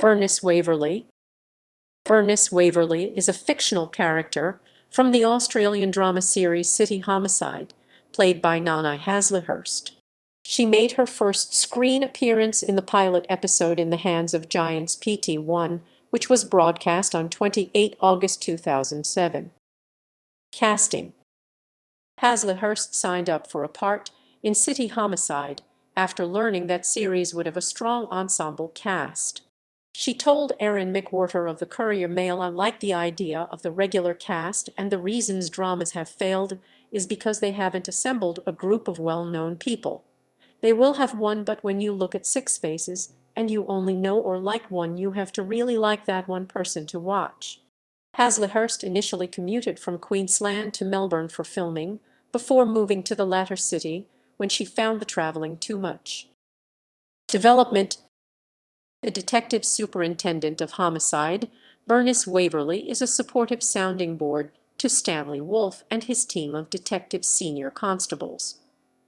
Bernice Waverley. Bernice Waverley is a fictional character from the Australian drama series City Homicide, played by Noni Hazlehurst. She made her first screen appearance in the pilot episode In the Hands of Giants PT1, which was broadcast on 28 August 2007. Casting. Hazlehurst signed up for a part in City Homicide after learning that series would have a strong ensemble cast. She told Erin McWhorter of the Courier-Mail, "I like the idea of the regular cast, and the reasons dramas have failed is because they haven't assembled a group of well-known people. They will have one, but when you look at six faces and you only know or like one, you have to really like that one person to watch." Hazlehurst initially commuted from Queensland to Melbourne for filming, before moving to the latter city when she found the travelling too much. Development. The detective superintendent of homicide, Bernice Waverley, is a supportive sounding board to Stanley Wolfe and his team of detective senior constables.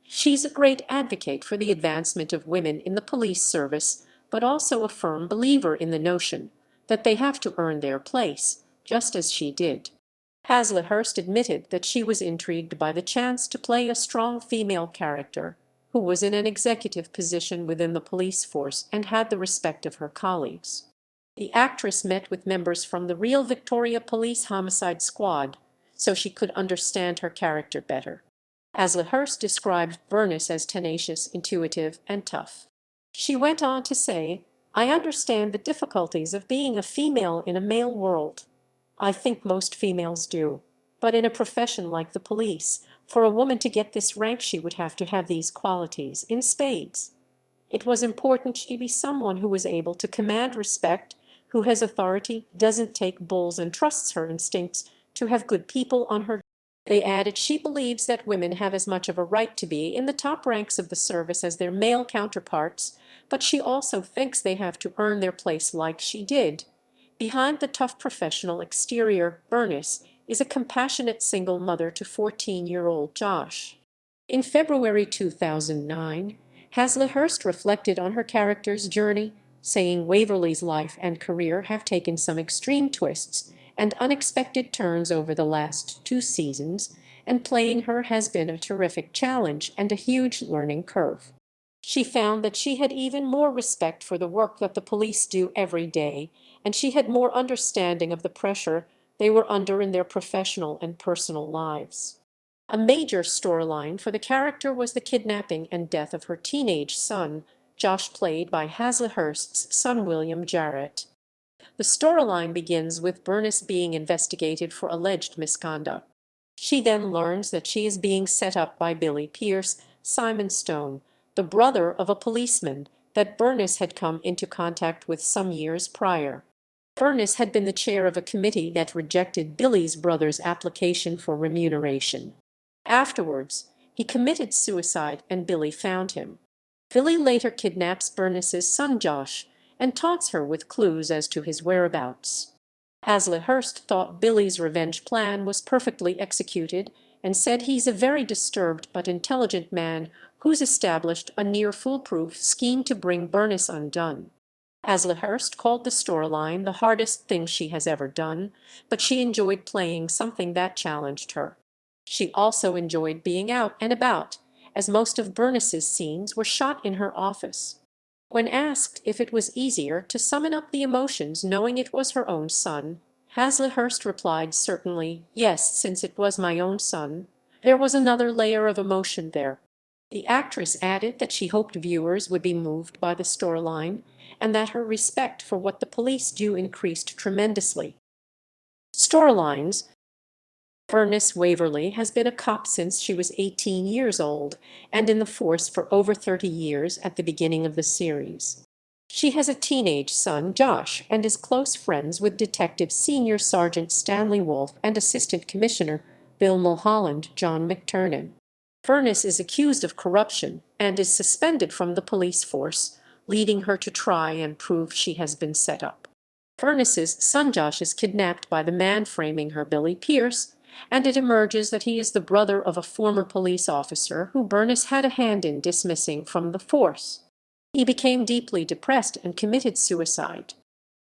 She's a great advocate for the advancement of women in the police service, but also a firm believer in the notion that they have to earn their place, just as she did. Hazlehurst admitted that she was intrigued by the chance to play a strong female character who was in an executive position within the police force and had the respect of her colleagues. The actress met with members from the real Victoria Police Homicide Squad so she could understand her character better. Hazlehurst described Bernice as tenacious, intuitive, and tough. She went on to say, "I understand the difficulties of being a female in a male world. I think most females do. But in a profession like the police, for a woman to get this rank she would have to have these qualities in spades. It was important she be someone who was able to command respect, who has authority, doesn't take bulls, and trusts her instincts to have good people on her." They added she believes that women have as much of a right to be in the top ranks of the service as their male counterparts, but she also thinks they have to earn their place like she did. Behind the tough professional exterior, Bernice is a compassionate single mother to 14-year-old Josh. In February 2009, Hazlehurst reflected on her character's journey, saying Waverley's life and career have taken some extreme twists and unexpected turns over the last 2 seasons, and playing her has been a terrific challenge and a huge learning curve. She found that she had even more respect for the work that the police do every day, and she had more understanding of the pressure they were under in their professional and personal lives. A major storyline for the character was the kidnapping and death of her teenage son, Josh, played by Hazlehurst's son William Jarrett. The storyline begins with Bernice being investigated for alleged misconduct. She then learns that she is being set up by Billy Pierce, Simon Stone, the brother of a policeman that Bernice had come into contact with some years prior. Bernice had been the chair of a committee that rejected Billy's brother's application for remuneration. Afterwards, he committed suicide and Billy found him. Billy later kidnaps Bernice's son Josh and taunts her with clues as to his whereabouts. Hazlehurst thought Billy's revenge plan was perfectly executed and said he's a very disturbed but intelligent man who's established a near foolproof scheme to bring Bernice undone. Hazlehurst called the storyline the hardest thing she has ever done, but she enjoyed playing something that challenged her. She also enjoyed being out and about, as most of Bernice's scenes were shot in her office. When asked if it was easier to summon up the emotions knowing it was her own son, Hazlehurst replied, "Certainly, yes, since it was my own son. There was another layer of emotion there." The actress added that she hoped viewers would be moved by the storyline and that her respect for what the police do increased tremendously. Storylines. Bernice Waverley has been a cop since she was 18 years old and in the force for over 30 years at the beginning of the series. She has a teenage son, Josh, and is close friends with Detective Senior Sergeant Stanley Wolfe and Assistant Commissioner Bill Mulholland, John McTernan. Bernice is accused of corruption and is suspended from the police force, leading her to try and prove she has been set up. Bernice's son Josh is kidnapped by the man framing her, Billy Pierce, and it emerges that he is the brother of a former police officer who Bernice had a hand in dismissing from the force. He became deeply depressed and committed suicide.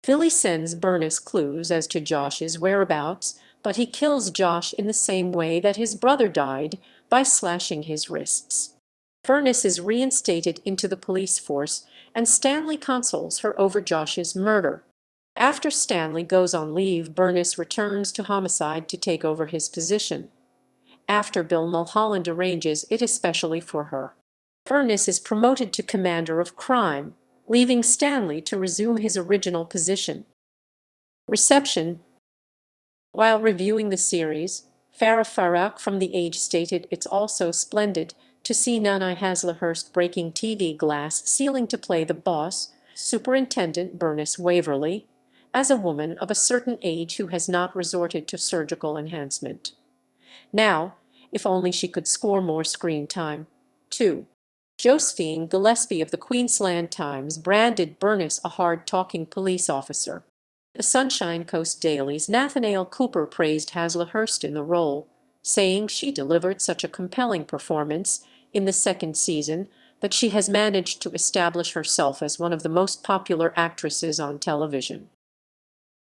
Philly sends Bernice clues as to Josh's whereabouts, but he kills Josh in the same way that his brother died, by slashing his wrists. Bernice is reinstated into the police force, and Stanley consoles her over Josh's murder. After Stanley goes on leave, Bernice returns to Homicide to take over his position. After Bill Mulholland arranges it especially for her, Bernice is promoted to Commander of Crime, leaving Stanley to resume his original position. Reception. While reviewing the series, Farah Farak from The Age stated, "It's also splendid to see Noni Hazlehurst breaking TV glass ceiling to play the boss, Superintendent Bernice Waverley, as a woman of a certain age who has not resorted to surgical enhancement. Now, if only she could score more screen time." 2. Josephine Gillespie of the Queensland Times branded Bernice a hard-talking police officer. The Sunshine Coast Daily's Nathaniel Cooper praised Hazlehurst in the role, saying she delivered such a compelling performance in the second season that she has managed to establish herself as one of the most popular actresses on television.